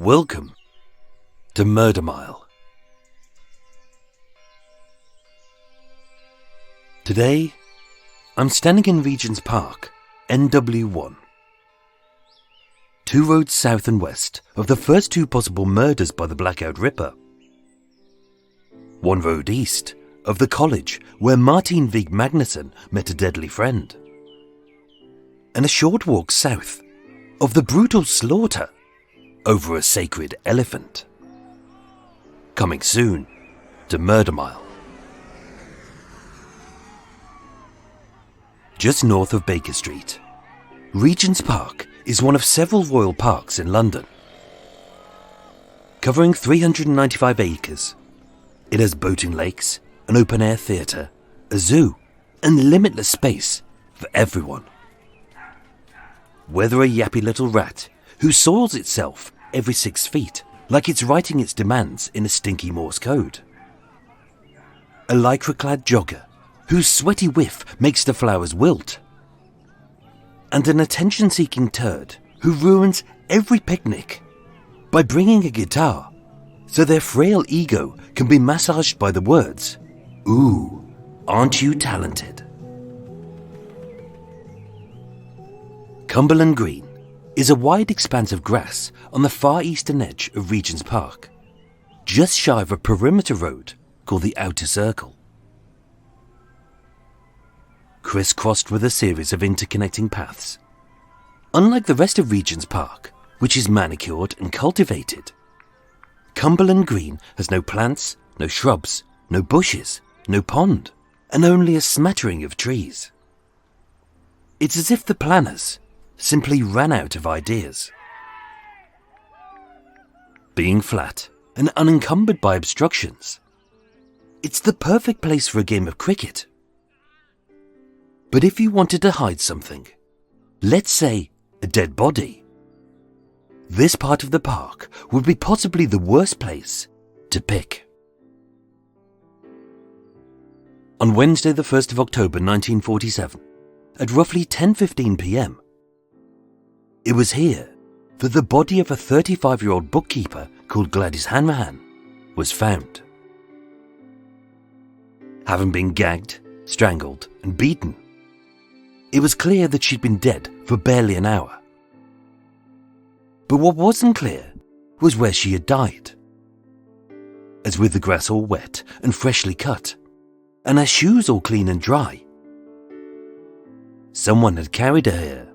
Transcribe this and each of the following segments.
Welcome to Murder Mile. Today, I'm standing in Regent's Park, NW1. 2 roads south and west of the first 2 possible murders by the Blackout Ripper. 1 road east of the college where Martin Vig Magnuson met a deadly friend. And a short walk south of the brutal slaughter over a sacred elephant. Coming soon to Murder Mile. Just north of Baker Street, Regent's Park is one of several royal parks in London. Covering 395 acres, it has boating lakes, an open-air theatre, a zoo, and limitless space for everyone. Whether a yappy little rat who soils itself every 6 feet like it's writing its demands in a stinky Morse code. A lycra-clad jogger whose sweaty whiff makes the flowers wilt. And an attention-seeking turd who ruins every picnic by bringing a guitar so their frail ego can be massaged by the words, "Ooh, aren't you talented?" Cumberland Green is a wide expanse of grass on the far eastern edge of Regent's Park, just shy of a perimeter road called the Outer Circle. Crisscrossed with a series of interconnecting paths. Unlike the rest of Regent's Park, which is manicured and cultivated, Cumberland Green has no plants, no shrubs, no bushes, no pond, and only a smattering of trees. It's as if the planners simply ran out of ideas. Being flat and unencumbered by obstructions, it's the perfect place for a game of cricket. But if you wanted to hide something, let's say a dead body, this part of the park would be possibly the worst place to pick. On Wednesday the 1st of October 1947, at roughly 10:15 p.m, it was here that the body of a 35-year-old bookkeeper called Gladys Hanrahan was found. Having been gagged, strangled, and beaten, it was clear that she'd been dead for barely an hour. But what wasn't clear was where she had died. As with the grass all wet and freshly cut, and her shoes all clean and dry, someone had carried her here.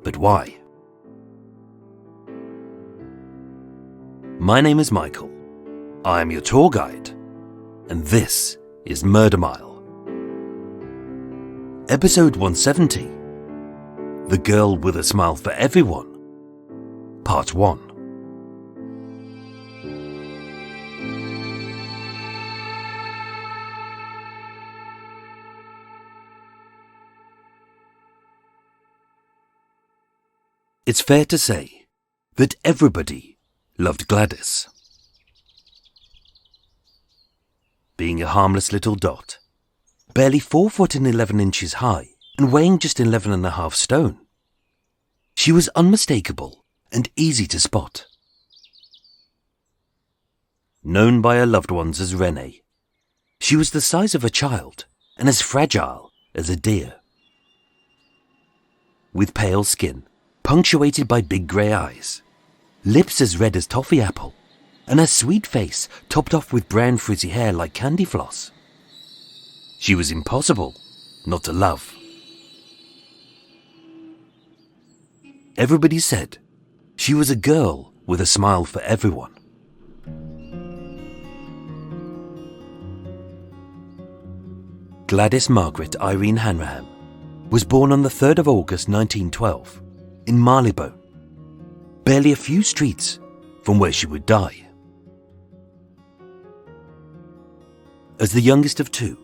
But why? My name is Michael. I am your tour guide, and this is Murder Mile. Episode 170, The Girl with a Smile for Everyone, Part 1. It's fair to say that everybody loved Gladys. Being a harmless little dot, barely 4 foot and 11 inches high and weighing just 11.5 stone, she was unmistakable and easy to spot. Known by her loved ones as Renée, she was the size of a child and as fragile as a deer. With pale skin, punctuated by big grey eyes, lips as red as toffee apple, and a sweet face topped off with brown frizzy hair like candy floss. She was impossible not to love. Everybody said she was a girl with a smile for everyone. Gladys Margaret Irene Hanrahan was born on the 3rd of August 1912 in Marylebone, barely a few streets from where she would die. As the youngest of 2,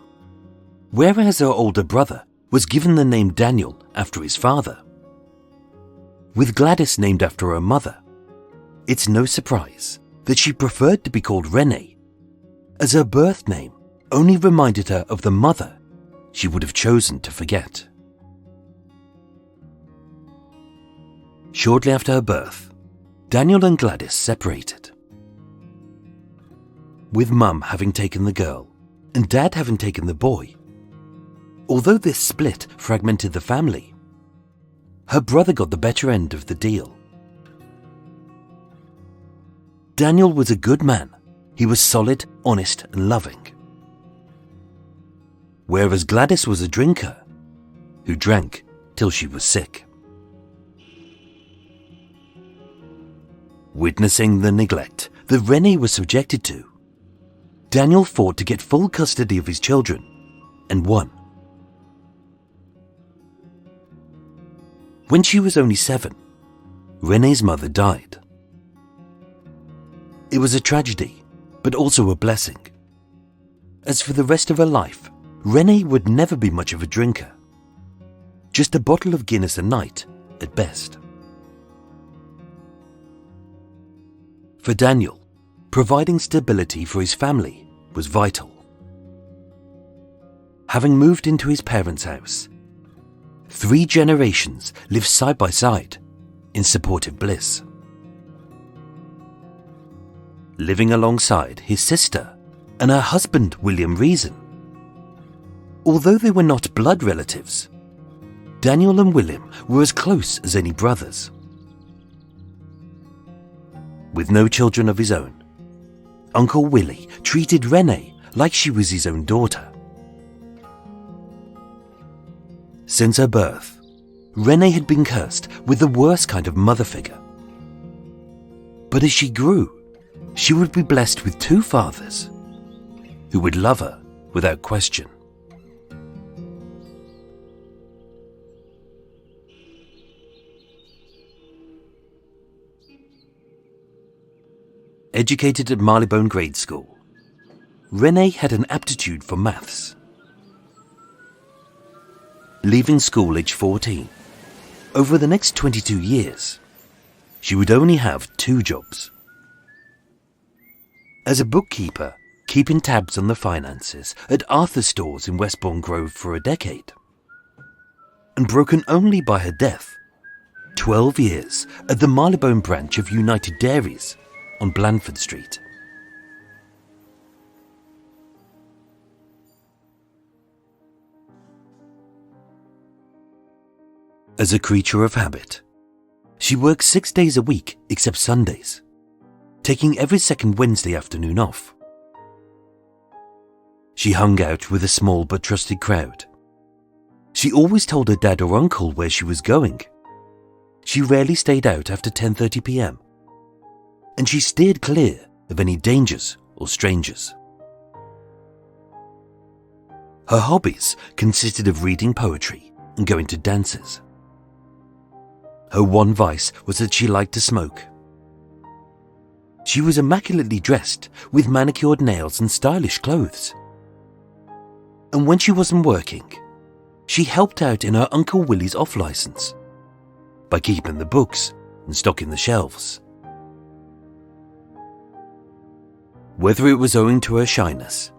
whereas her older brother was given the name Daniel after his father, with Gladys named after her mother, it's no surprise that she preferred to be called Renée, as her birth name only reminded her of the mother she would have chosen to forget. Shortly after her birth, Daniel and Gladys separated. With Mum having taken the girl and Dad having taken the boy, although this split fragmented the family, her brother got the better end of the deal. Daniel was a good man. He was solid, honest, and loving. Whereas Gladys was a drinker who drank till she was sick. Witnessing the neglect that Renée was subjected to, Daniel fought to get full custody of his children and won. When she was only 7, Renée's mother died. It was a tragedy, but also a blessing. As for the rest of her life, Renée would never be much of a drinker. Just a bottle of Guinness a night, at best. For Daniel, providing stability for his family was vital. Having moved into his parents' house, 3 generations lived side by side in supportive bliss. Living alongside his sister and her husband, William Reason. Although they were not blood relatives, Daniel and William were as close as any brothers. With no children of his own, Uncle Willie treated Renée like she was his own daughter. Since her birth, Renée had been cursed with the worst kind of mother figure. But as she grew, she would be blessed with 2 fathers who would love her without question. Educated at Marylebone Grade School, Renée had an aptitude for maths. Leaving school aged 14, over the next 22 years, she would only have 2 jobs. As a bookkeeper, keeping tabs on the finances at Arthur's stores in Westbourne Grove for a decade, and broken only by her death, 12 years at the Marylebone branch of United Dairies on Blandford Street. As a creature of habit, she worked 6 days a week except Sundays, taking every second Wednesday afternoon off. She hung out with a small but trusted crowd. She always told her dad or uncle where she was going. She rarely stayed out after 10:30 p.m. and she steered clear of any dangers or strangers. Her hobbies consisted of reading poetry and going to dances. Her one vice was that she liked to smoke. She was immaculately dressed with manicured nails and stylish clothes. And when she wasn't working, she helped out in her Uncle Willie's off-license by keeping the books and stocking the shelves. Whether it was owing to her shyness,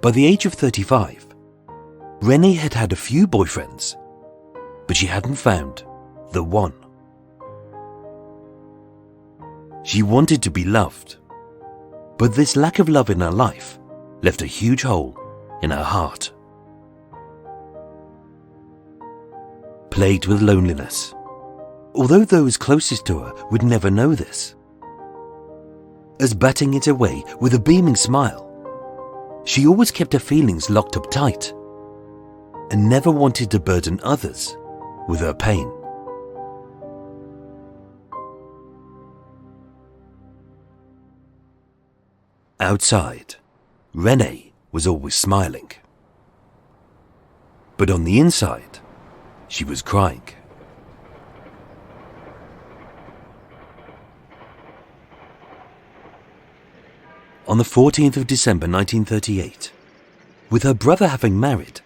by the age of 35, Renée had had a few boyfriends, but she hadn't found the one. She wanted to be loved, but this lack of love in her life left a huge hole in her heart. Plagued with loneliness, although those closest to her would never know this. As batting it away with a beaming smile, she always kept her feelings locked up tight and never wanted to burden others with her pain. Outside, Renée was always smiling. But on the inside, she was crying. On the 14th of December 1938, with her brother having married,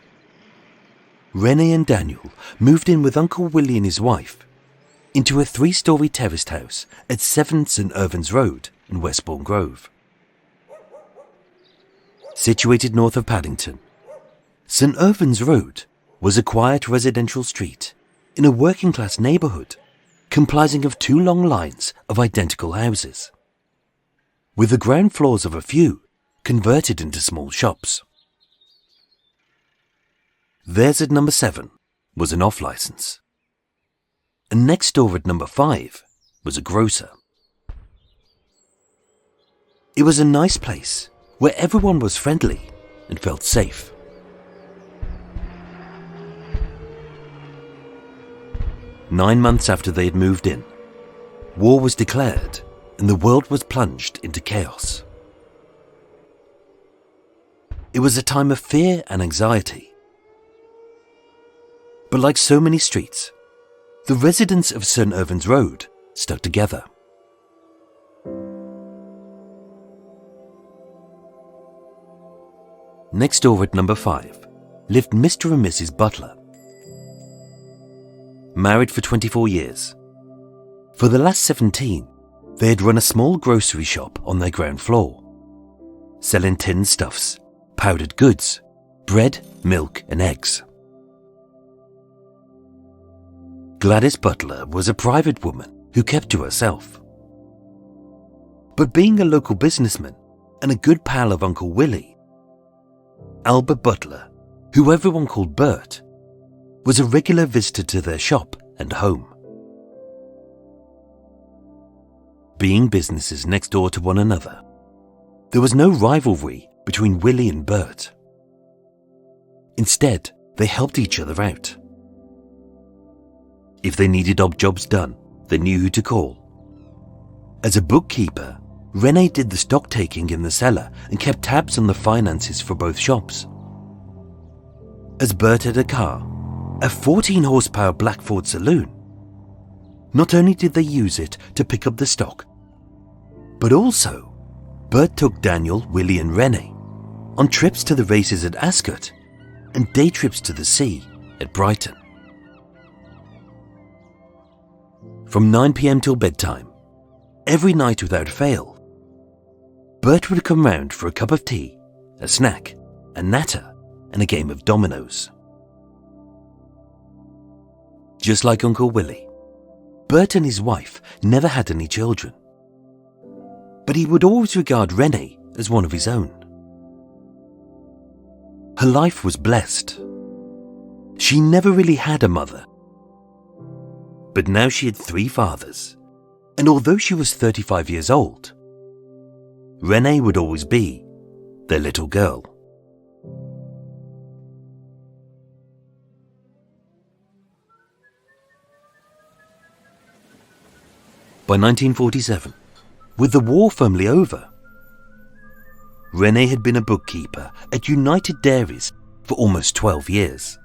Renée and Daniel moved in with Uncle Willie and his wife into a 3-story terraced house at 7 St Irvins Road in Westbourne Grove. Situated north of Paddington, St Irvins Road was a quiet residential street in a working-class neighbourhood comprising of 2 long lines of identical houses, with the ground floors of a few converted into small shops. Theirs at number 7 was an off-licence, and next door at number 5 was a grocer. It was a nice place where everyone was friendly and felt safe. 9 months after they had moved in, war was declared and the world was plunged into chaos. It was a time of fear and anxiety. But like so many streets, the residents of St. Irvan's Road stuck together. Next door at number 5 lived Mr. and Mrs. Butler. Married for 24 years. For the last 17, they had run a small grocery shop on their ground floor, selling tinned stuffs, powdered goods, bread, milk and eggs. Gladys Butler was a private woman who kept to herself. But being a local businessman and a good pal of Uncle Willie, Albert Butler, who everyone called Bert, was a regular visitor to their shop and home. Being businesses next door to one another, there was no rivalry between Willie and Bert. Instead, they helped each other out. If they needed odd jobs done, they knew who to call. As a bookkeeper, Renée did the stock taking in the cellar and kept tabs on the finances for both shops. As Bert had a car, a 14-horsepower black Ford saloon, not only did they use it to pick up the stock, but also Bert took Daniel, Willie and Renée on trips to the races at Ascot and day trips to the sea at Brighton. From 9 p.m. till bedtime, every night without fail, Bert would come round for a cup of tea, a snack, a natter, and a game of dominoes. Just like Uncle Willie, Bert and his wife never had any children, but he would always regard Renée as one of his own. Her life was blessed. She never really had a mother, but now she had 3 fathers, and although she was 35 years old, Renée would always be their little girl. By 1947, with the war firmly over, Renée had been a bookkeeper at United Dairies for almost 12 years.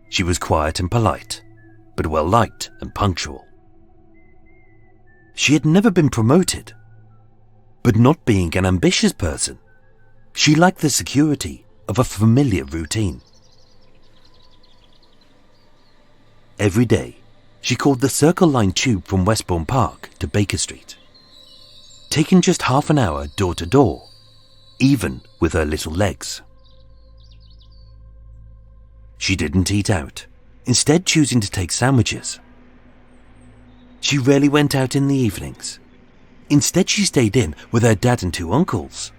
She was quiet and polite, but well-liked and punctual. She had never been promoted, but not being an ambitious person, she liked the security of a familiar routine. Every day, she called the Circle Line tube from Westbourne Park to Baker Street, taking just half an hour door to door, even with her little legs. She didn't eat out, instead choosing to take sandwiches. She rarely went out in the evenings. Instead, she stayed in with her dad and 2 uncles.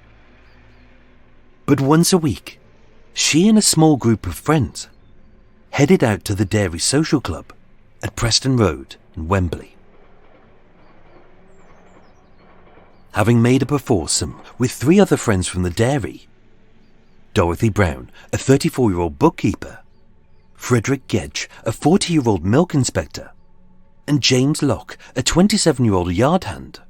But once a week, she and a small group of friends headed out to the Dairy Social Club at Preston Road in Wembley. Having made up a foursome with 3 other friends from the dairy, Dorothy Brown, a 34-year-old bookkeeper, Frederick Gedge, a 40-year-old milk inspector, and James Locke, a 27-year-old yard hand,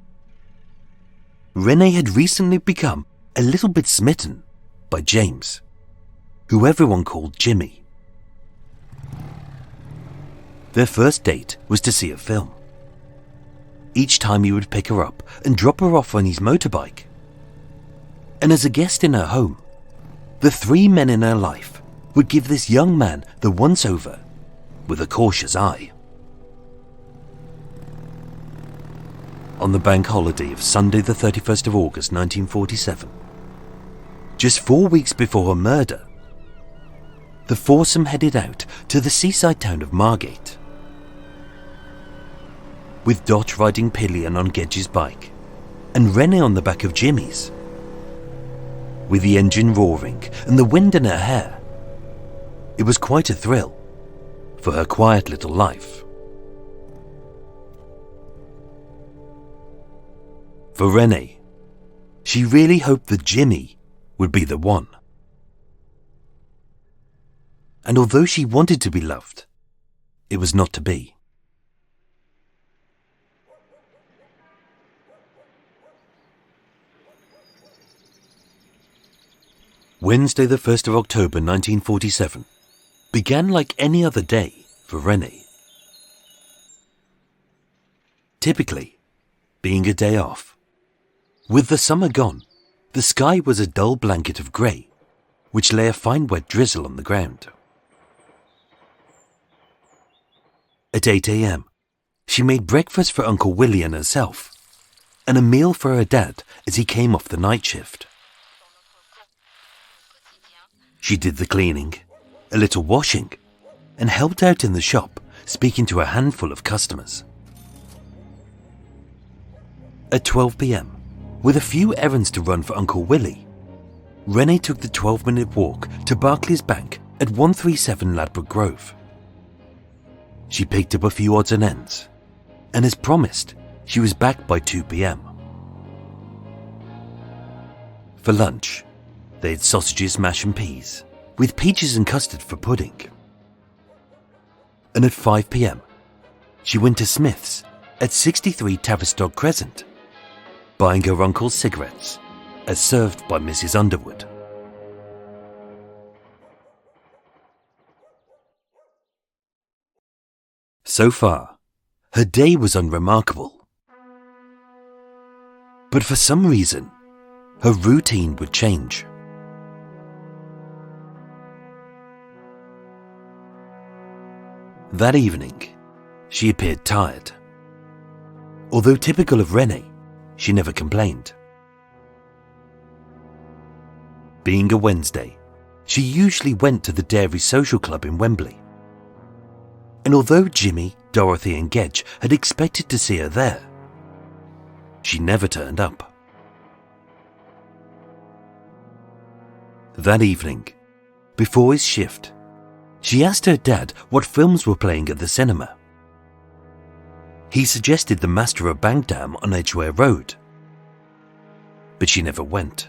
Renée had recently become a little bit smitten by James, who everyone called Jimmy. Their first date was to see a film. Each time he would pick her up and drop her off on his motorbike. And as a guest in her home, the 3 men in her life would give this young man the once-over with a cautious eye. On the bank holiday of Sunday the 31st of August 1947, just 4 weeks before her murder, the foursome headed out to the seaside town of Margate, with Dot riding pillion on Gedge's bike, and Renée on the back of Jimmy's. With the engine roaring and the wind in her hair, it was quite a thrill for her quiet little life. For Renée, she really hoped that Jimmy would be the one. And although she wanted to be loved, it was not to be. Wednesday the 1st of October 1947 began like any other day for Renée. Typically, being a day off. With the summer gone, the sky was a dull blanket of grey, which lay a fine wet drizzle on the ground. At 8 a.m, she made breakfast for Uncle Willie and herself, and a meal for her dad as he came off the night shift. She did the cleaning, a little washing, and helped out in the shop, speaking to a handful of customers. At 12 p.m, with a few errands to run for Uncle Willie, Renée took the 12-minute walk to Barclays Bank at 137 Ladbroke Grove. She picked up a few odds and ends, and as promised, she was back by 2 p.m. For lunch, they had sausages, mash and peas, with peaches and custard for pudding. And at 5 p.m, she went to Smith's at 63 Tavistock Crescent, buying her uncle's cigarettes, as served by Mrs. Underwood. So far, her day was unremarkable. But for some reason, her routine would change. That evening, she appeared tired. Although typical of Renée, she never complained. Being a Wednesday, she usually went to the Dairy Social Club in Wembley. And although Jimmy, Dorothy and Gedge had expected to see her there, she never turned up. That evening, before his shift, she asked her dad what films were playing at the cinema. He suggested The Master of Bangdam on Edgware Road, but she never went.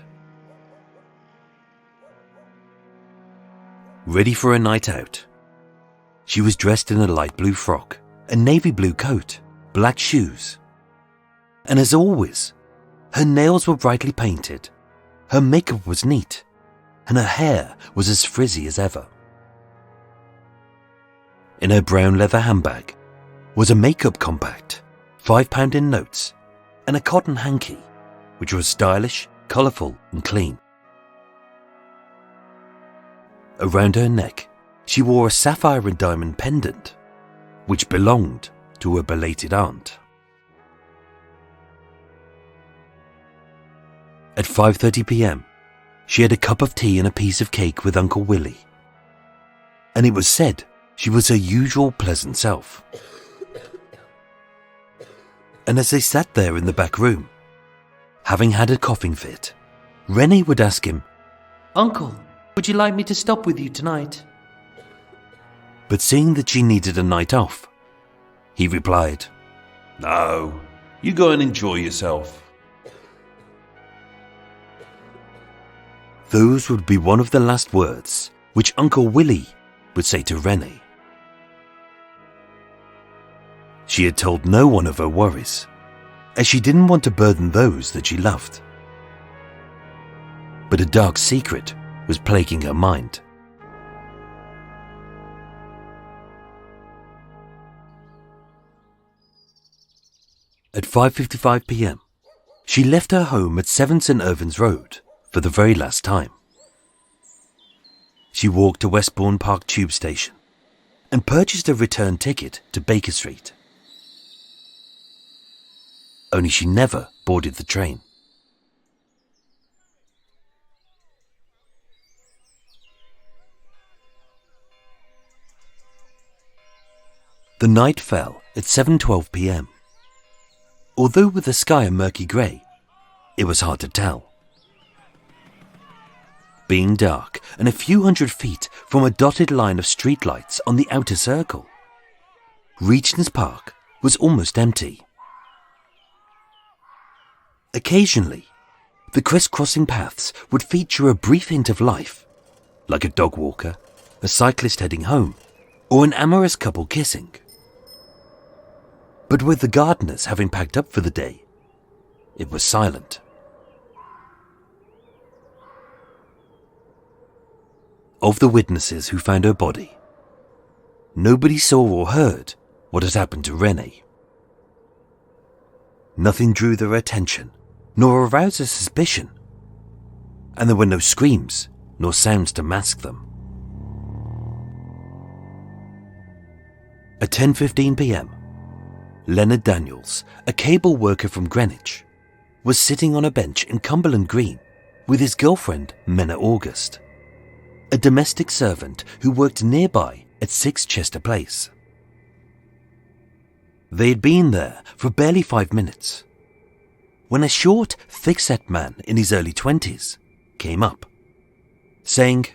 Ready for a night out, she was dressed in a light blue frock, a navy blue coat, black shoes, and as always, her nails were brightly painted, her makeup was neat, and her hair was as frizzy as ever. In her brown leather handbag was a makeup compact, £5 in notes, and a cotton hanky, which was stylish, colourful and clean. Around her neck, she wore a sapphire and diamond pendant, which belonged to her belated aunt. At 5:30 p.m, she had a cup of tea and a piece of cake with Uncle Willie, and it was said she was her usual pleasant self. And as they sat there in the back room, having had a coughing fit, Renée would ask him, "Uncle, would you like me to stop with you tonight?" But seeing that she needed a night off, he replied, "No, you go and enjoy yourself." Those would be one of the last words which Uncle Willie would say to Renée. She had told no one of her worries, as she didn't want to burden those that she loved. But a dark secret was plaguing her mind. At 5:55 p.m, she left her home at 7 St Irvins Road for the very last time. She walked to Westbourne Park Tube Station and purchased a return ticket to Baker Street. Only she never boarded the train. The night fell at 7:12 p.m, although with the sky a murky grey, it was hard to tell. Being dark and a few hundred feet from a dotted line of streetlights on the outer circle, Regent's Park was almost empty. Occasionally, the crisscrossing paths would feature a brief hint of life, like a dog walker, a cyclist heading home, or an amorous couple kissing. But with the gardeners having packed up for the day, it was silent. Of the witnesses who found her body, nobody saw or heard what had happened to Renée. Nothing drew their attention, nor aroused a suspicion, and there were no screams nor sounds to mask them. At 10:15 p.m, Leonard Daniels, a cable worker from Greenwich, was sitting on a bench in Cumberland Green with his girlfriend, Menna August, a domestic servant who worked nearby at 6 Chester Place. They had been there for barely 5 minutes when a short, thick-set man in his early 20s came up, saying,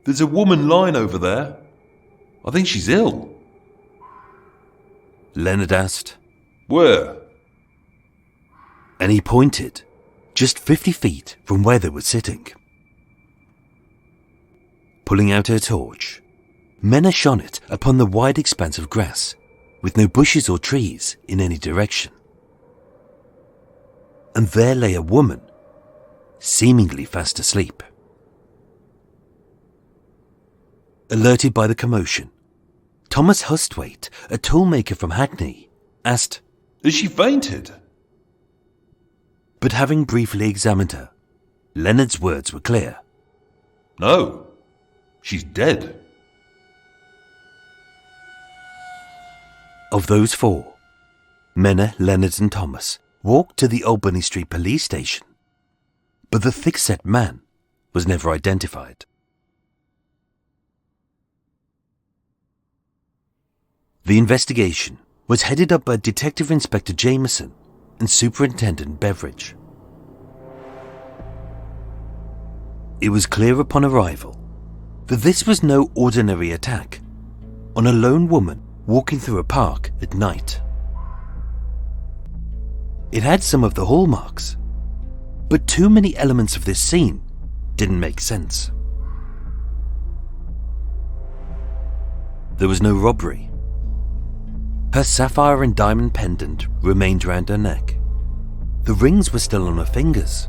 "There's a woman lying over there. I think she's ill." Leonard asked, "Where?" and he pointed just 50 feet from where they were sitting. Pulling out her torch, Menna shone it upon the wide expanse of grass, with no bushes or trees in any direction. And there lay a woman, seemingly fast asleep. Alerted by the commotion, Thomas Hustwaite, a toolmaker from Hackney, asked, "Has she fainted?" But having briefly examined her, Leonard's words were clear. "No, she's dead." Of those 4, Menna, Leonard and Thomas walked to the Albany Street police station, but the thick-set man was never identified. The investigation was headed up by Detective Inspector Jameson and Superintendent Beveridge. It was clear upon arrival that this was no ordinary attack on a lone woman walking through a park at night. It had some of the hallmarks, but too many elements of this scene didn't make sense. There was no robbery. Her sapphire and diamond pendant remained round her neck. The rings were still on her fingers,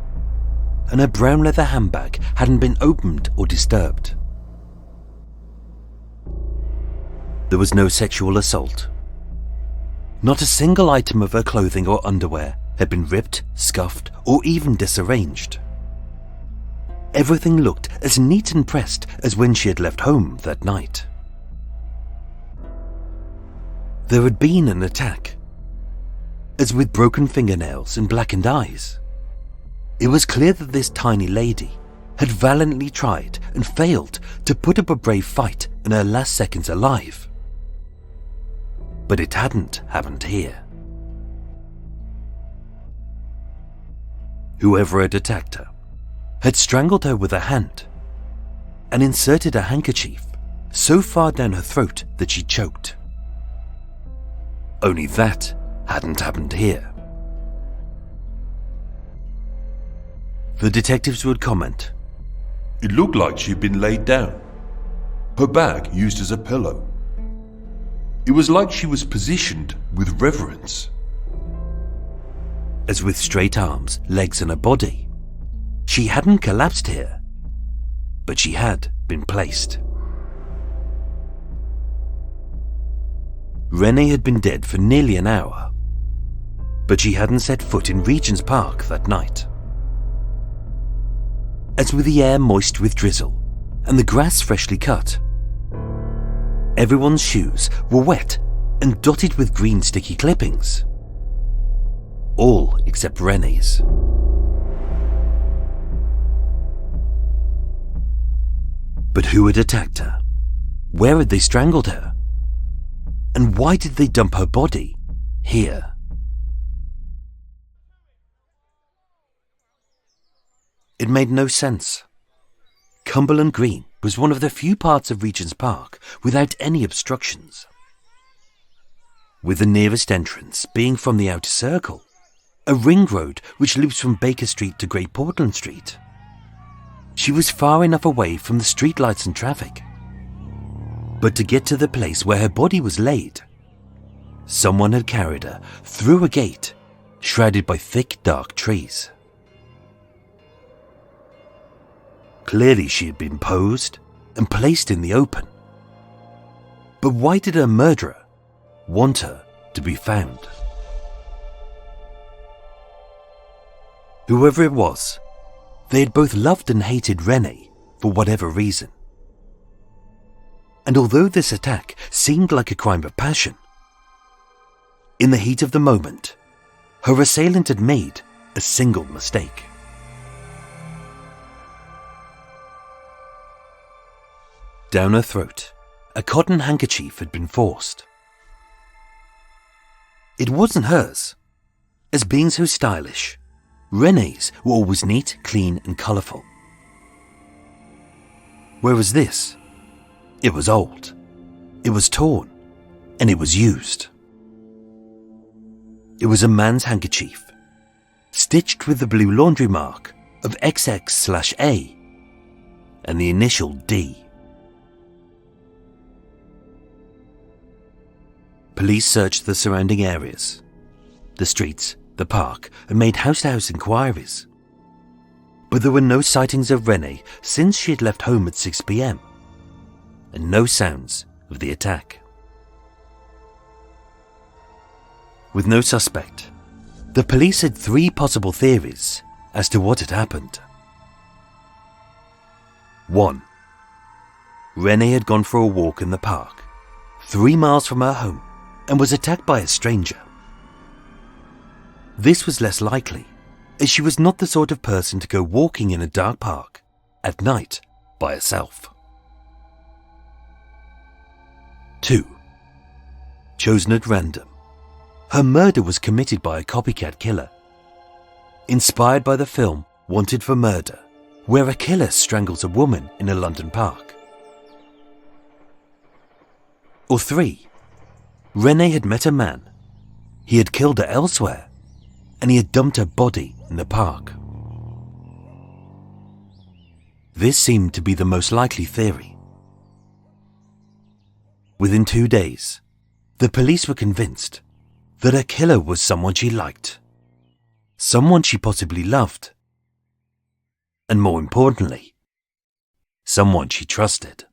and her brown leather handbag hadn't been opened or disturbed. There was no sexual assault. Not a single item of her clothing or underwear had been ripped, scuffed, or even disarranged. Everything looked as neat and pressed as when she had left home that night. There had been an attack. As with broken fingernails and blackened eyes, it was clear that this tiny lady had valiantly tried and failed to put up a brave fight in her last seconds alive. But it hadn't happened here. Whoever had attacked her had strangled her with a hand and inserted a handkerchief so far down her throat that she choked. Only that hadn't happened here. The detectives would comment, "It looked like she'd been laid down. Her back used as a pillow. It was like she was positioned with reverence." As with straight arms, legs and a body, she hadn't collapsed here, but she had been placed. Renée had been dead for nearly an hour, but she hadn't set foot in Regent's Park that night. As with the air moist with drizzle and the grass freshly cut, everyone's shoes were wet and dotted with green sticky clippings. All except Renée's. But who had attacked her? Where had they strangled her? And why did they dump her body here? It made no sense. Cumberland Green was one of the few parts of Regent's Park without any obstructions, with the nearest entrance being from the outer circle, a ring road which loops from Baker Street to Great Portland Street. She was far enough away from the streetlights and traffic. But to get to the place where her body was laid, someone had carried her through a gate shrouded by thick, dark trees. Clearly she had been posed and placed in the open. But why did her murderer want her to be found? Whoever it was, they had both loved and hated Renée for whatever reason. And although this attack seemed like a crime of passion, in the heat of the moment, her assailant had made a single mistake. Down her throat, a cotton handkerchief had been forced. It wasn't hers. As being so stylish, Renée's were always neat, clean and colourful. Whereas this, it was old, it was torn, and it was used. It was a man's handkerchief, stitched with the blue laundry mark of XX/A and the initial D. Police searched the surrounding areas, the streets, the park, and made house-to-house inquiries. But there were no sightings of Renée since she had left home at 6 p.m, and no sounds of the attack. With no suspect, the police had 3 possible theories as to what had happened. 1. Renée had gone for a walk in the park, 3 miles from her home, and was attacked by a stranger. This was less likely, as she was not the sort of person to go walking in a dark park at night by herself. 2. Chosen at random, her murder was committed by a copycat killer, inspired by the film Wanted for Murder, where a killer strangles a woman in a London park. Or 3. Renée had met a man, he had killed her elsewhere, and he had dumped her body in the park. This seemed to be the most likely theory. Within 2 days, the police were convinced that her killer was someone she liked, someone she possibly loved, and more importantly, someone she trusted.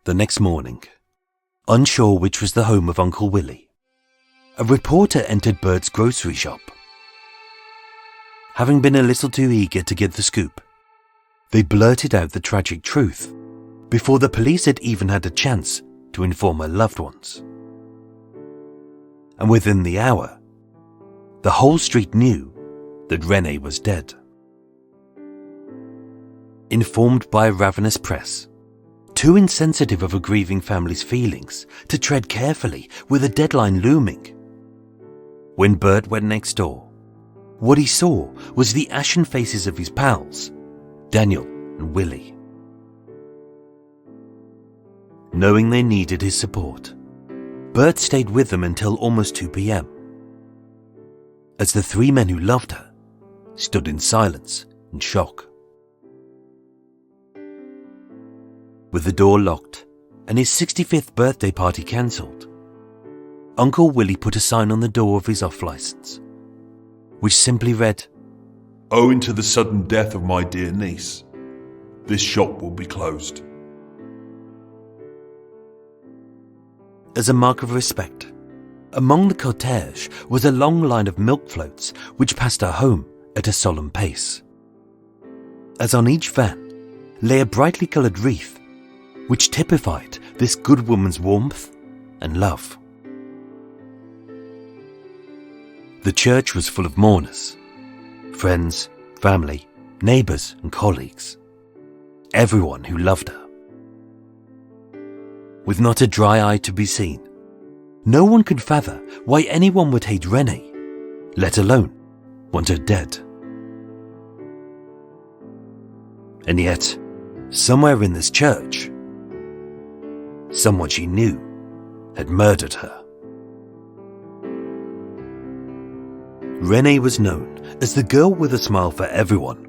The next morning, unsure which was the home of Uncle Willie, a reporter entered Bert's grocery shop. Having been a little too eager to get the scoop, they blurted out the tragic truth before the police had even had a chance to inform her loved ones. And within the hour, the whole street knew that Renée was dead. Informed by a ravenous press, too insensitive of a grieving family's feelings to tread carefully with a deadline looming, when Bert went next door, what he saw was the ashen faces of his pals, Daniel and Willie. Knowing they needed his support, Bert stayed with them until almost 2 p.m, as the 3 men who loved her stood in silence and shock. With the door locked and his 65th birthday party cancelled, Uncle Willie put a sign on the door of his off-licence, which simply read, "Owing to the sudden death of my dear niece, this shop will be closed." As a mark of respect, among the cortege was a long line of milk floats which passed her home at a solemn pace. As on each van lay a brightly coloured wreath, which typified this good woman's warmth and love. The church was full of mourners, friends, family, neighbours and colleagues, everyone who loved her. with not a dry eye to be seen. No one could fathom why anyone would hate Renée, let alone want her dead. And yet, somewhere in this church, someone she knew had murdered her. Renée was known as the girl with a smile for everyone.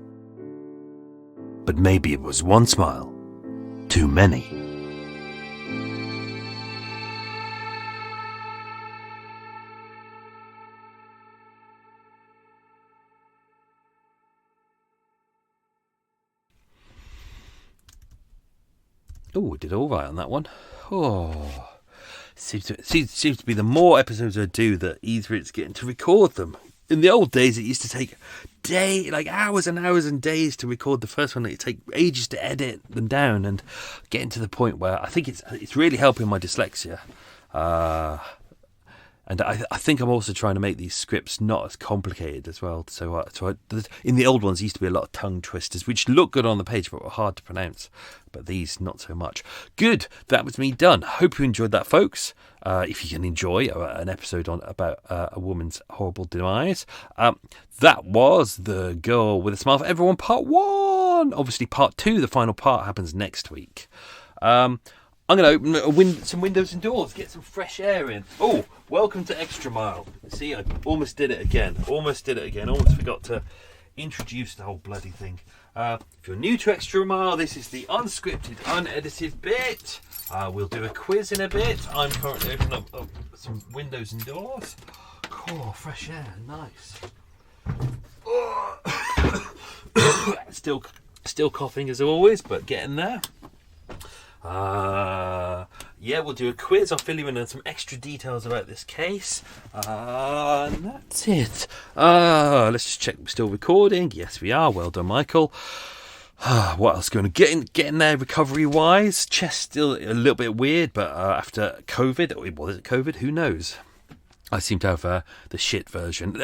But maybe it was one smile too many. Oh, we did all right on that one. Oh, seems to be the more episodes I do, the easier it's getting to record them. In the old days, it used to take hours and hours and days to record the first one. It'd take ages to edit them down and getting to the point where I think it's really helping my dyslexia. And I think I'm also trying to make these scripts not as complicated as well. So in the old ones, there used to be a lot of tongue twisters, which look good on the page, but were hard to pronounce. But these, not so much. Good. That was me done. Hope you enjoyed that, folks. If you can enjoy an episode about a woman's horrible demise. That was The Girl with a Smile for Everyone, Part 1. Obviously, Part 2, the final part, happens next week. I'm going to open some windows and doors, get some fresh air in. Oh, welcome to Extra Mile. See, I almost did it again. Almost forgot to introduce the whole bloody thing. If you're new to Extra Mile, this is the unscripted, unedited bit. We'll do a quiz in a bit. I'm currently opening up some windows and doors. Oh, fresh air, nice. Oh. Still coughing as always, but getting there. We'll do a quiz. I'll fill you in on some extra details about this case. And that's it. Let's just check we're still recording. Yes, we are. Well done, Michael. What else going to get in there recovery-wise? Chest still a little bit weird, but after COVID, was it COVID? Who knows? I seem to have the shit version.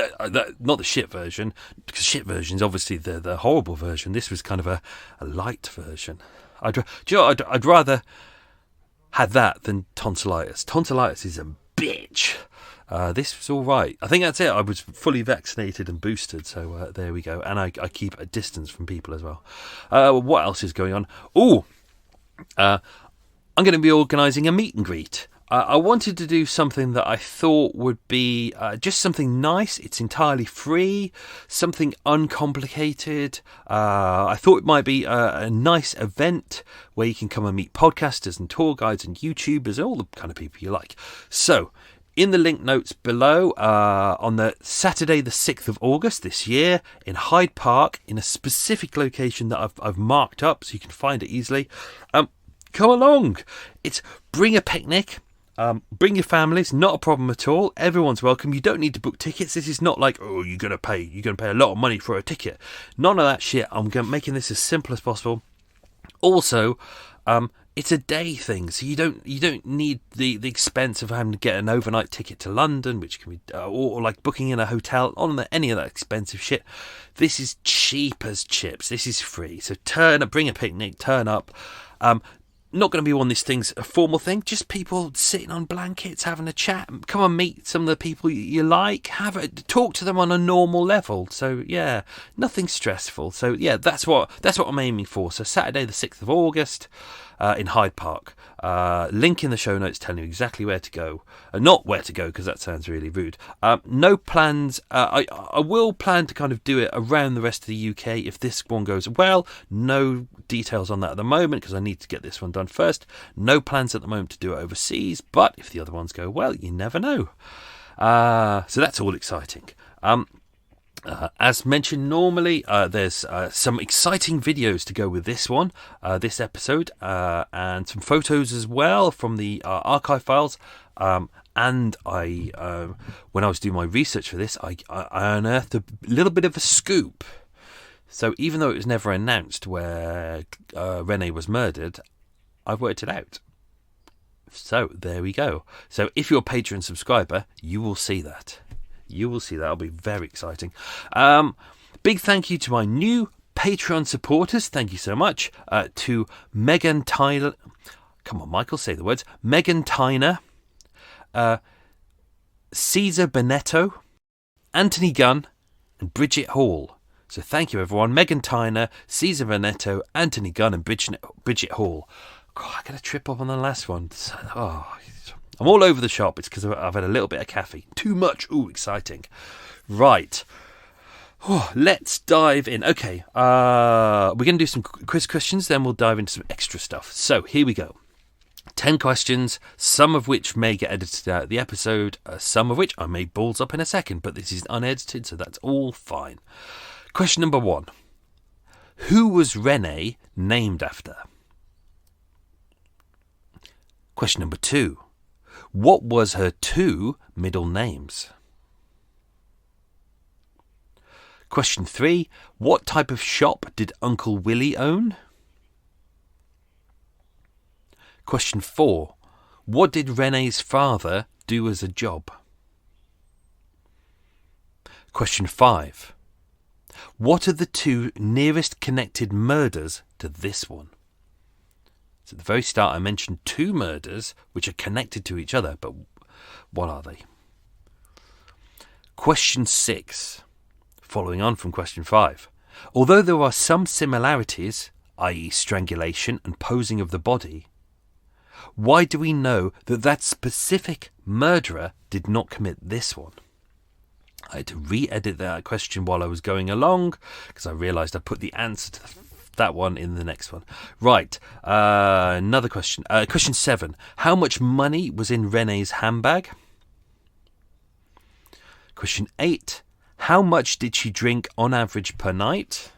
Not the shit version, because shit version is obviously the horrible version. This was kind of a light version. I'd rather had that than tonsillitis. Tonsillitis is a bitch. This was all right. I think that's it. I was fully vaccinated and boosted, so there we go. And I keep a distance from people as well. What else is going on? I'm going to be organising a meet and greet. I wanted to do something that I thought would be just something nice. It's entirely free, something uncomplicated. I thought it might be a nice event where you can come and meet podcasters and tour guides and YouTubers and all the kind of people you like. So, in the link notes below, on the Saturday the 6th of August this year in Hyde Park, in a specific location that I've marked up so you can find it easily, come along. It's bring a picnic. Bring your families, not a problem at all. Everyone's welcome. You don't need to book tickets. This is not like, oh, you're gonna pay a lot of money for a ticket. None of that shit. I'm making this as simple as possible. Also, it's a day thing, so you don't need the expense of having to get an overnight ticket to London, which can be or like booking in a hotel, any of that expensive shit. This is cheap as chips. This is free. So bring a picnic, turn up. Not going to be one of these things, a formal thing, just people sitting on blankets, having a chat. Come and meet some of the people you like, talk to them on a normal level. So yeah, nothing stressful. So yeah, that's what I'm aiming for. So Saturday the 6th of August in Hyde Park. Link in the show notes telling you exactly where to go. Not where to go, because that sounds really rude. No plans. I will plan to kind of do it around the rest of the UK if this one goes well. No details on that at the moment, because I need to get this one done first. No plans at the moment to do it overseas, but if the other ones go well, you never know. So that's all exciting. As mentioned, normally there's some exciting videos to go with this one, this episode, and some photos as well from the archive files. And when I was doing my research for this, I unearthed a little bit of a scoop. So even though it was never announced where Renée was murdered, I've worked it out. So there we go. So if you're a Patreon subscriber, you will see that. It'll be very exciting. Big thank you to my new Patreon supporters. Thank you so much. To Megan Tyler. come on, Michael, say the words. Megan Tyner, Caesar Bonetto, Anthony Gunn, and Bridget Hall. So thank you, everyone. Megan Tyner, Caesar Bonetto, Anthony Gunn, and Bridget Hall. God, I'm going to trip up on the last one. Oh, I'm all over the shop. It's because I've had a little bit of caffeine. Too much. Ooh, exciting. Right. Oh, let's dive in. Okay. We're going to do some quiz questions, then we'll dive into some extra stuff. So here we go. 10 questions, some of which may get edited out of the episode, some of which I may balls up in a second, but this is unedited, so that's all fine. Question number 1. Who was Renée named after? Question number 2. What was her 2 middle names? Question 3. What type of shop did Uncle Willie own? Question 4. What did Renée's father do as a job? Question 5. What are the 2 nearest connected murders to this one? So at the very start I mentioned 2 murders which are connected to each other, but what are they? Question 6. Following on from question 5. Although there are some similarities, i.e. strangulation and posing of the body, why do we know that that specific murderer did not commit this one? I had to re-edit that question while I was going along because I realised I put the answer to that one in the next one. Right, another question. Question 7. How much money was in Renée's handbag? Question 8. How much did she drink on average per night?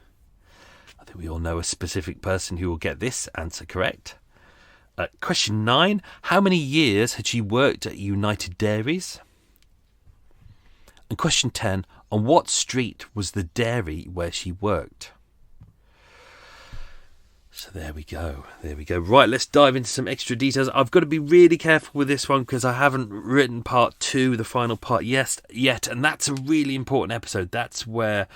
I think we all know a specific person who will get this answer correct. Question 9. How many years had she worked at United Dairies? And question 10. On what street was the dairy where she worked? So there we go. Right, let's dive into some extra details. I've got to be really careful with this one because I haven't written part 2, the final part, yet. And that's a really important episode. That's where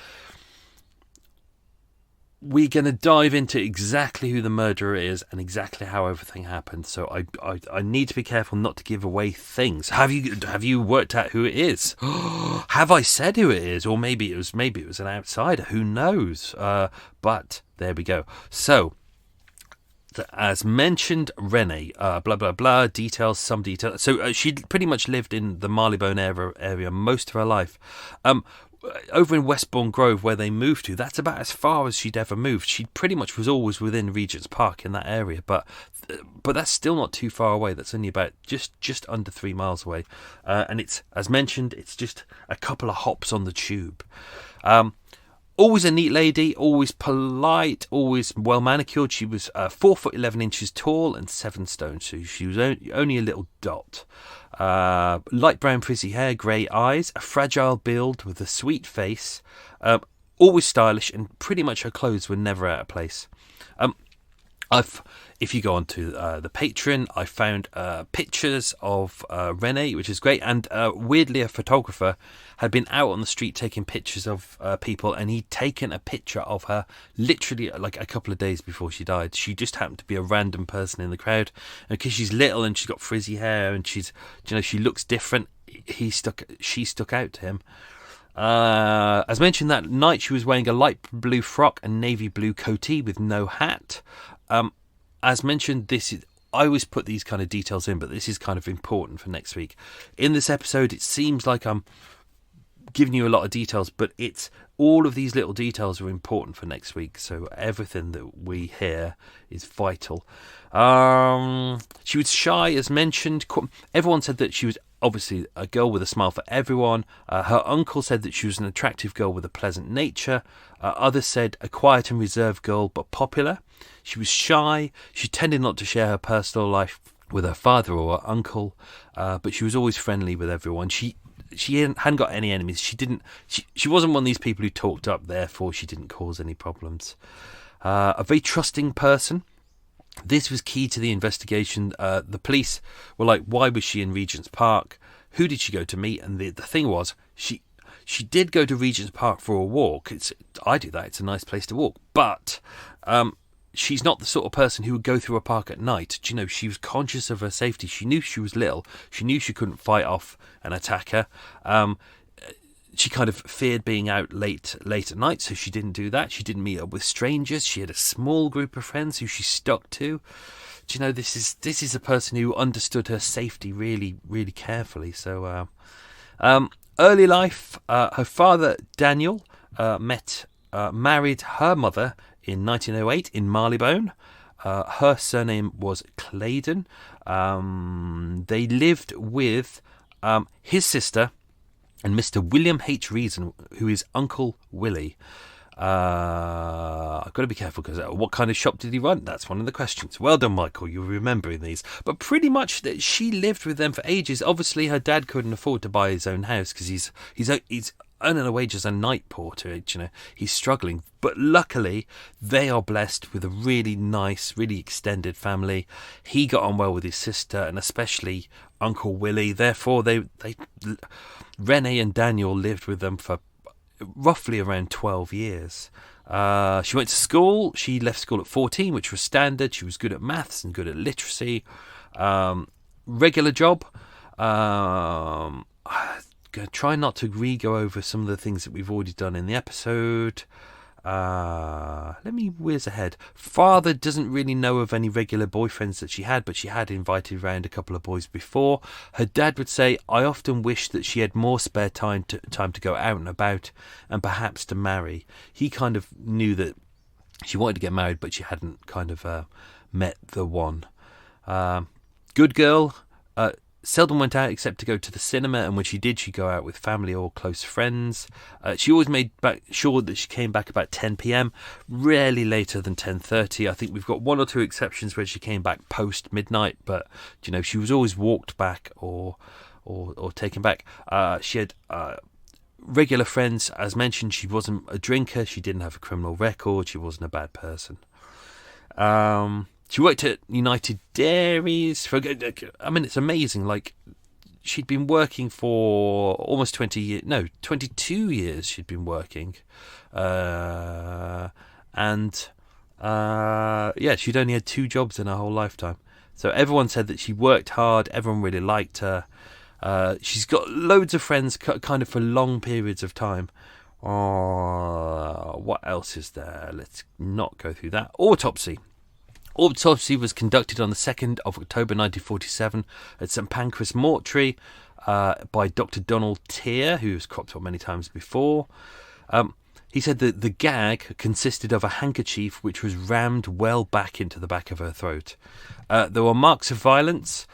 we're going to dive into exactly who the murderer is and exactly how everything happened. So I need to be careful not to give away things. Have you worked out who it is? Have I said who it is? Or maybe it was an outsider. Who knows? But there we go. So, as mentioned, Renée, blah, blah, blah, details, some details. So she pretty much lived in the Marylebone area most of her life. Over in Westbourne Grove, where they moved to, that's about as far as she'd ever moved. She pretty much was always within Regent's Park in that area, but that's still not too far away. That's only about just under 3 miles away. And it's, as mentioned, it's just a couple of hops on the tube. Always a neat lady, always polite, always well manicured. She was 4 foot 11 inches tall and 7 stone, so she was only a little dot. Light brown frizzy hair, grey eyes, a fragile build with a sweet face, always stylish, and pretty much her clothes were never out of place. If you go onto the Patreon, I found pictures of Renée, which is great, and weirdly a photographer had been out on the street taking pictures of people, and he'd taken a picture of her literally like a couple of days before she died. She just happened to be a random person in the crowd, and because she's little and she's got frizzy hair and she looks different, she stuck out to him. As mentioned, that night she was wearing a light blue frock and navy blue coatee with no hat. As mentioned, I always put these kind of details in, but this is kind of important for next week. In this episode, it seems like I'm giving you a lot of details, but all of these little details are important for next week. So everything that we hear is vital. She was shy, as mentioned. Everyone said that she was obviously a girl with a smile for everyone. Her uncle said that she was an attractive girl with a pleasant nature. Others said a quiet and reserved girl, but popular. She was shy. She tended not to share her personal life with her father or her uncle, but she was always friendly with everyone. She hadn't got any enemies. She wasn't one of these people who talked up, therefore she didn't cause any problems. A very trusting person. This was key to the investigation. The police were like, why was she in Regent's Park? Who did she go to meet? And the thing was, she did go to Regent's Park for a walk. I do that. It's a nice place to walk. But she's not the sort of person who would go through a park at night. You know, she was conscious of her safety. She knew she was little. She knew she couldn't fight off an attacker. She kind of feared being out late at night, so she didn't do that. She didn't meet up with strangers. She had a small group of friends who she stuck to. Do you know, this is a person who understood her safety really, really carefully. So, early life, her father Daniel married her mother in 1908 in Marylebone. Her surname was Claydon. They lived with his sister and Mr. William H. Reason, who is Uncle Willie. I've got to be careful because what kind of shop did he run? That's one of the questions. Well done, Michael. You're remembering these. But pretty much that she lived with them for ages. Obviously, her dad couldn't afford to buy his own house because he's earning a wage as a night porter. You know, he's struggling. But luckily, they are blessed with a really nice, really extended family. He got on well with his sister and especially Uncle Willie. Therefore, Renée and Daniel lived with them for roughly around 12 years. She went to school. She left school at 14, which was standard. She was good at maths and good at literacy. Regular job. I'm going to try not to go over some of the things that we've already done in the episode. Let me whiz ahead. Father doesn't really know of any regular boyfriends that she had, but she had invited around a couple of boys before. Her dad would say, I often wish that she had more spare time to go out and about and perhaps to marry. He kind of knew that she wanted to get married, but she hadn't kind of met the one. Good girl. Seldom went out except to go to the cinema, and when she did, she'd go out with family or close friends. She always made sure that she came back about 10 p.m, rarely later than 10:30. I think we've got one or two exceptions where she came back post midnight, but you know, she was always walked back or taken back. She had regular friends. As mentioned, she wasn't a drinker. She didn't have a criminal record. She wasn't a bad person. She worked at United Dairies for, I mean, it's amazing. Like, she'd been working for almost 22 years she'd been working. Yeah, she'd only had 2 jobs in her whole lifetime. So everyone said that she worked hard. Everyone really liked her. She's got loads of friends kind of for long periods of time. What else is there? Let's not go through that. Autopsy. Autopsy was conducted on the 2nd of October 1947 at St Pancras Mortuary by Dr. Donald Tier, who was cropped up many times before. He said that the gag consisted of a handkerchief which was rammed well back into the back of her throat. There were marks of violence.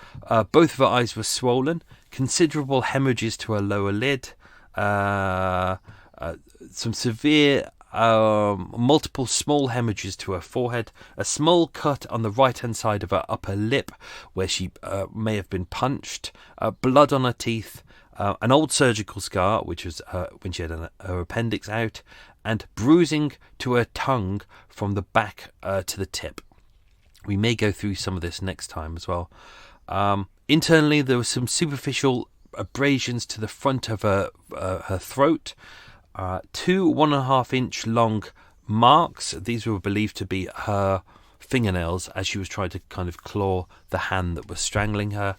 Both of her eyes were swollen. Considerable hemorrhages to her lower lid. Some severe multiple small hemorrhages to her forehead, a small cut on the right hand side of her upper lip where she may have been punched, blood on her teeth, an old surgical scar which was when she had her appendix out, and bruising to her tongue from the back to the tip. We may go through some of this next time as well. Internally there were some superficial abrasions to the front of her throat. 2 1.5 inch long marks. These were believed to be her fingernails as she was trying to kind of claw the hand that was strangling her.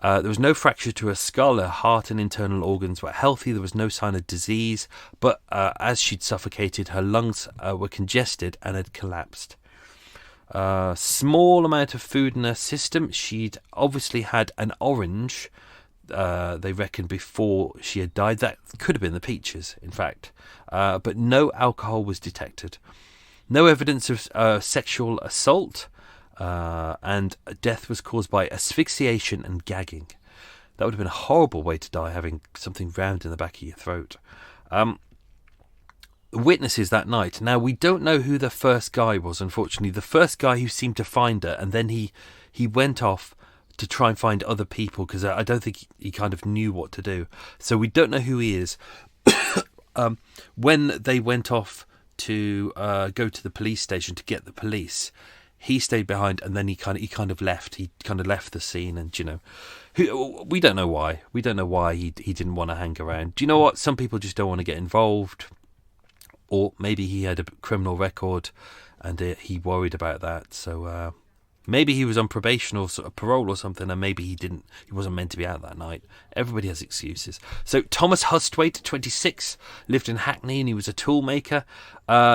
There was no fracture to her skull. Her heart and internal organs were healthy. There was no sign of disease, but as she'd suffocated, her lungs were congested and had collapsed. Small amount of food in her system. She'd obviously had an orange, they reckon, before she had died. That could have been the peaches, in fact. But no alcohol was detected. No evidence of sexual assault, and death was caused by asphyxiation and gagging. That would have been a horrible way to die, having something rammed in the back of your throat. Witnesses that night. Now, we don't know who the first guy was, unfortunately. The first guy who seemed to find her, and then he went off to try and find other people, because I don't think he kind of knew what to do. So we don't know who he is. When they went off to go to the police station to get the police, he stayed behind, and then he kind of left. He kind of left the scene, and we don't know why. We don't know why he didn't want to hang around. Do you know what? Some people just don't want to get involved, or maybe he had a criminal record, and he worried about that. So maybe he was on probation or sort of parole or something, and maybe he wasn't meant to be out that night. Everybody has excuses. So Thomas Hustwaite, 26, lived in Hackney, and he was a tool maker.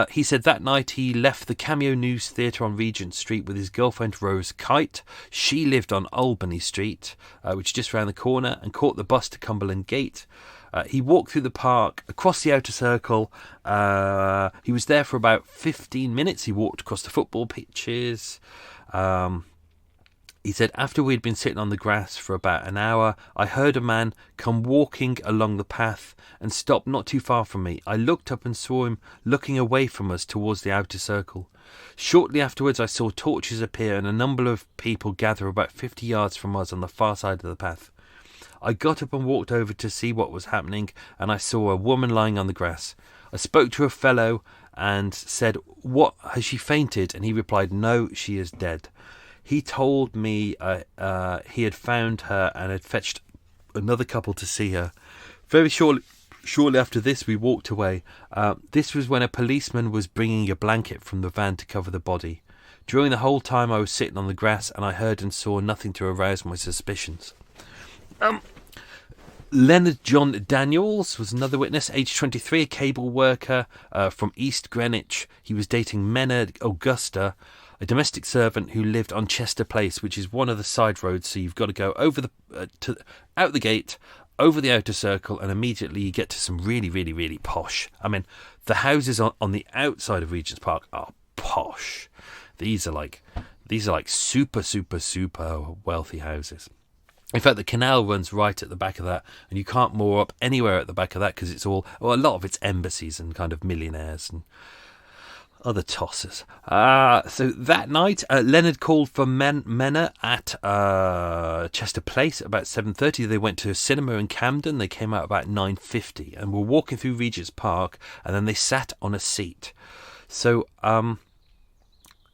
He said that night he left the Cameo News Theatre on Regent Street with his girlfriend Rose Kite. She lived on Albany Street, which is just round the corner, and caught the bus to Cumberland Gate. He walked through the park, across the outer circle. He was there for about 15 minutes. He walked across the football pitches. He said, after we'd been sitting on the grass for about an hour, I heard a man come walking along the path and stop not too far from me. I looked up and saw him looking away from us towards the outer circle. Shortly afterwards, I saw torches appear and a number of people gather about 50 yards from us on the far side of the path. I got up and walked over to see what was happening, and I saw a woman lying on the grass. I spoke to a fellow and said, "What, has she fainted?" And he replied, "No, she is dead." He told me he had found her and had fetched another couple to see her. Very shortly after this, we walked away. This was when a policeman was bringing a blanket from the van to cover the body. During the whole time I was sitting on the grass, and I heard and saw nothing to arouse my suspicions. Leonard John Daniels was another witness, aged 23, a cable worker from East Greenwich. He was dating Menna Augusta, a domestic servant who lived on Chester Place, which is one of the side roads. So you've got to go over out the gate, over the outer circle, and immediately you get to some really, really, really posh. I mean, the houses on the outside of Regent's Park are posh. These are like super, super, super wealthy houses. In fact, the canal runs right at the back of that, and you can't moor up anywhere at the back of that because it's a lot of it's embassies and kind of millionaires and other tossers. So that night, Leonard called for Menna at Chester Place about 7:30. They went to a cinema in Camden. They came out about 9:50 and were walking through Regent's Park, and then they sat on a seat. So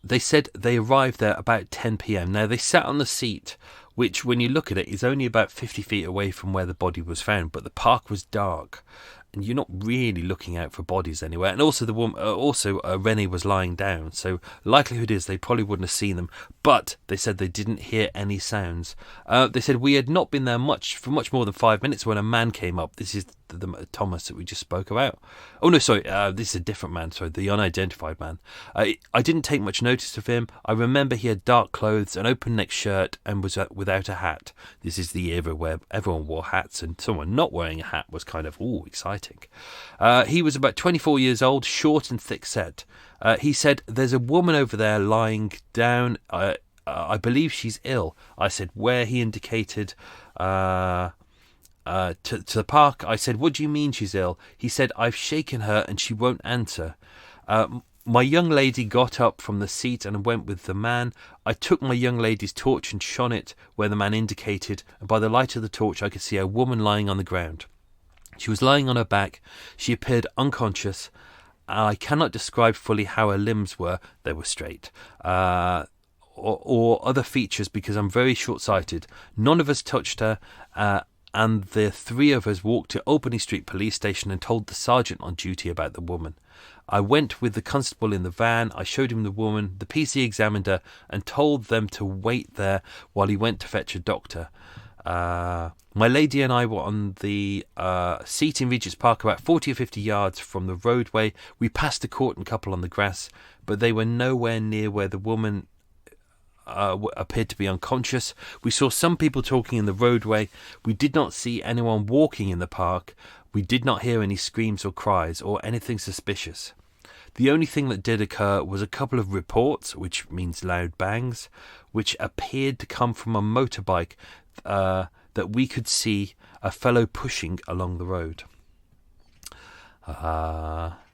they said they arrived there about 10 p.m. Now, they sat on the seat, which, when you look at it, is only about 50 feet away from where the body was found, but the park was dark, and you're not really looking out for bodies anywhere. And also, the woman, Renée was lying down, so likelihood is they probably wouldn't have seen them. But they said they didn't hear any sounds. They said we had not been there for much more than 5 minutes when a man came up. This is the Thomas that we just spoke about. Oh no, sorry, this is a different man. Sorry, the unidentified man. I didn't take much notice of him. I remember he had dark clothes, an open-neck shirt, and was without a hat. This is the era where everyone wore hats, and someone not wearing a hat was kind of exciting. He was about 24 years old, short and thick-set. He said, "There's a woman over there lying down. I believe she's ill." I said, "Where?" He indicated to the park. I said, "What do you mean she's ill?" He said, "I've shaken her and she won't answer." My young lady got up from the seat and went with the man. I took my young lady's torch and shone it where the man indicated, and by the light of the torch I could see a woman lying on the ground. She was lying on her back. She appeared unconscious. I cannot describe fully how her limbs were. They were straight. Or other features because I'm very short-sighted. None of us touched her, and the three of us walked to Albany Street Police Station and told the sergeant on duty about the woman. I went with the constable in the van. I showed him the woman. The PC examined her and told them to wait there while he went to fetch a doctor. My lady and I were on the seat in Regent's Park about 40 or 50 yards from the roadway. We passed the court and couple on the grass, but they were nowhere near where the woman appeared to be unconscious. We saw some people talking in the roadway. We did not see anyone walking in the park. We did not hear any screams or cries or anything suspicious. The only thing that did occur was a couple of reports, which means loud bangs, which appeared to come from a motorbike that we could see a fellow pushing along the road.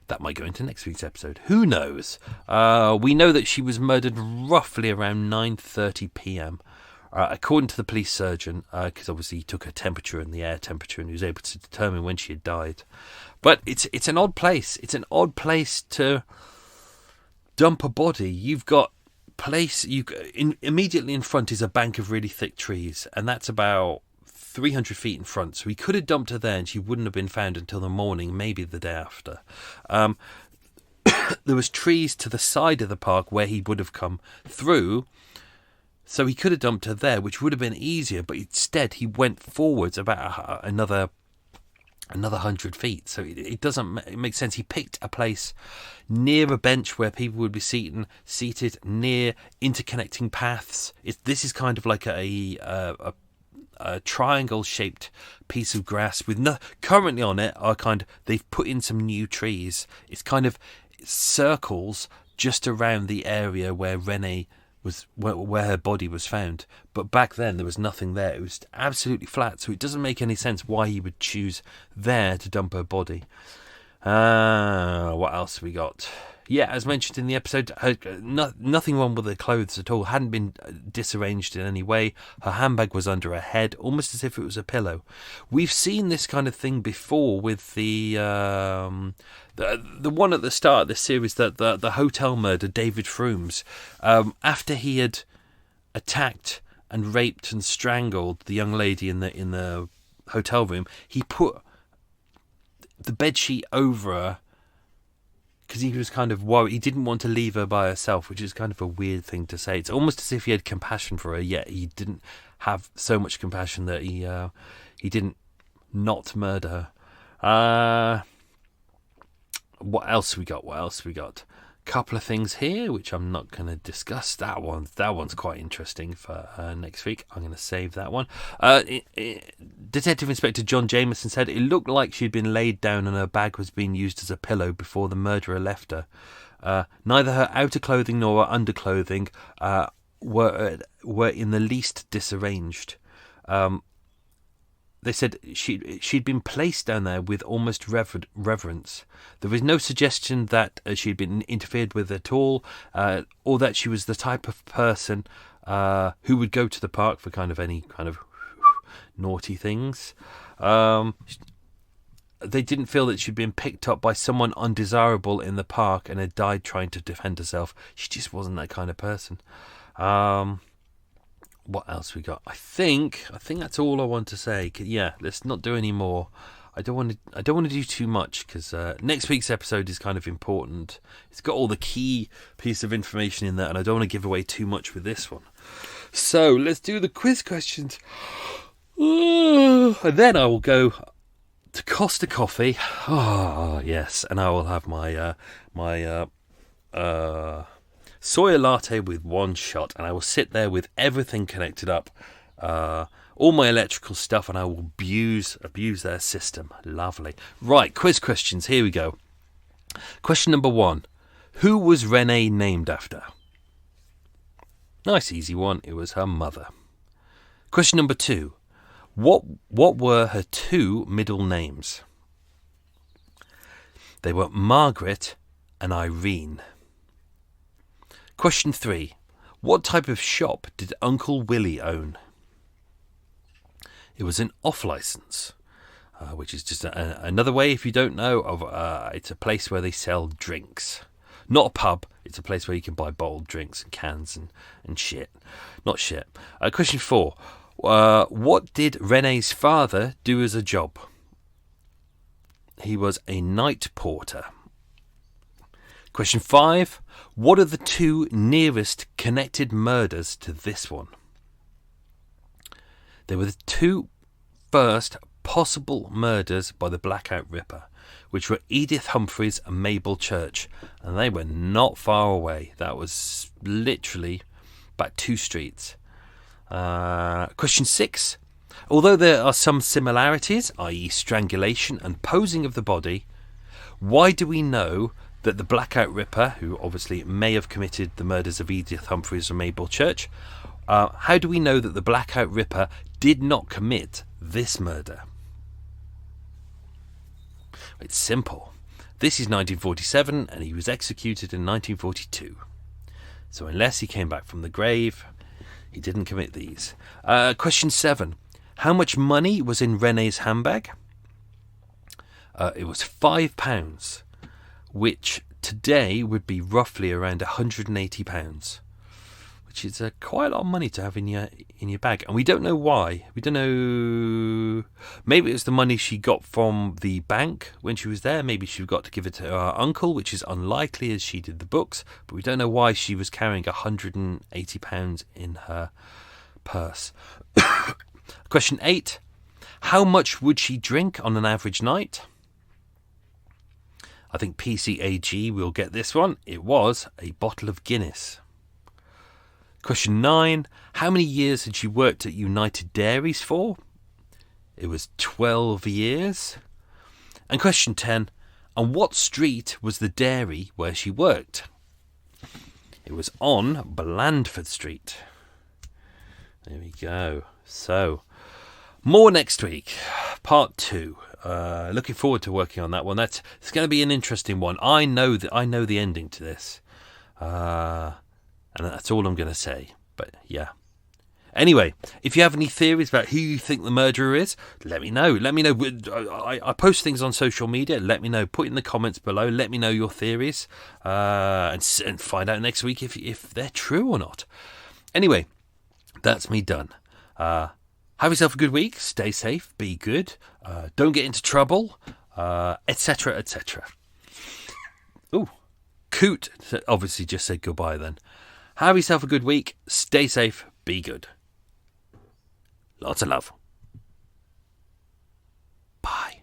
That might go into next week's episode. Who knows? We know that she was murdered roughly around 9:30 p.m. According to the police surgeon, because obviously he took her temperature and the air temperature and he was able to determine when she had died. But it's an odd place. It's an odd place to dump a body. You've got immediately in front is a bank of really thick trees, and that's about 300 feet in front. So he could have dumped her there and she wouldn't have been found until the morning, maybe the day after. there was trees to the side of the park where he would have come through, so he could have dumped her there, which would have been easier, but instead he went forwards about another 100 feet. So it doesn't make sense. He picked a place near a bench where people would be seated near interconnecting paths. This is kind of like a triangle-shaped piece of grass with currently on it they've put in some new trees. It's kind of circles just around the area where Renée was, where her body was found. But back then there was nothing there. It was absolutely flat, so it doesn't make any sense why he would choose there to dump her body. What else we got? Yeah, as mentioned in the episode, nothing wrong with her clothes at all. Hadn't been disarranged in any way. Her handbag was under her head, almost as if it was a pillow. We've seen this kind of thing before with the one at the start of this series, the hotel murder, David Froomes. After he had attacked and raped and strangled the young lady in the hotel room, he put the bedsheet over her, because he was kind of worried. He didn't want to leave her by herself, which is kind of a weird thing to say. It's almost as if he had compassion for her, yet he didn't have so much compassion that he didn't not murder her. What else we got? Couple of things here which I'm not going to discuss. That one's quite interesting for next week. I'm going to save that one. Detective Inspector John Jameson said it looked like she'd been laid down and her bag was being used as a pillow before the murderer left her. Neither her outer clothing nor her underclothing were in the least disarranged. They said she'd been placed down there with almost reverence. There was no suggestion that she'd been interfered with at all, or that she was the type of person who would go to the park for kind of any kind of naughty things. They didn't feel that she'd been picked up by someone undesirable in the park and had died trying to defend herself. She just wasn't that kind of person. What else we got? I think that's all I want to say. Yeah, let's not do any more. I don't want to do too much, because next week's episode is kind of important. It's got all the key piece of information in there, and I don't want to give away too much with this one. So let's do the quiz questions, and then I will go to Costa Coffee. Oh yes, and I will have my soya latte with one shot, and I will sit there with everything connected up, all my electrical stuff, and I will abuse their system. Lovely. Right, quiz questions, here we go. Question number 1. Who was Renée named after? Nice easy one, it was her mother. Question number 2. What were her 2 middle names? They were Margaret and Irene. Question 3. What type of shop did Uncle Willie own? It was an off-licence, which is just another way, if you don't know, of it's a place where they sell drinks. Not a pub, it's a place where you can buy bottled drinks and cans and shit. Not shit. Question 4. What did Renée's father do as a job? He was a night porter. Question 5. What are the 2 nearest connected murders to this one? They were the 2 first possible murders by the Blackout Ripper, which were Edith Humphreys and Mabel Church, and they were not far away. That was literally about 2 streets. Question 6. Although there are some similarities, i.e. strangulation and posing of the body, why do we know that the Blackout Ripper, who obviously may have committed the murders of Edith Humphreys and Mabel Church, how do we know that the Blackout Ripper did not commit this murder? It's simple. This is 1947 and he was executed in 1942. So unless he came back from the grave, he didn't commit these. Question 7. How much money was in Renée's handbag? It was £5, which today would be roughly around £180. Which is quite a lot of money to have in your bag, and we don't know why. We don't know. Maybe it was the money she got from the bank when she was there. Maybe she forgot to give it to her uncle, which is unlikely as she did the books. But we don't know why she was carrying £180 in her purse. Question 8. How much would she drink on an average night? I think PCAG will get this one. It was a bottle of Guinness. Question 9. How many years had she worked at United Dairies for? It was 12 years. And question 10. On what street was the dairy where she worked? It was on Blandford Street. There we go. So, more next week. Part 2. Looking forward to working on that one. It's going to be an interesting one. I know the ending to this. And that's all I'm going to say. But yeah. Anyway, if you have any theories about who you think the murderer is, let me know. Let me know. I post things on social media. Let me know. Put in the comments below. Let me know your theories. And find out next week if they're true or not. Anyway, that's me done. Have yourself a good week. Stay safe. Be good. Don't get into trouble. Etc. Etc. Ooh. Coot obviously just said goodbye then. Have yourself a good week. Stay safe. Be good. Lots of love. Bye.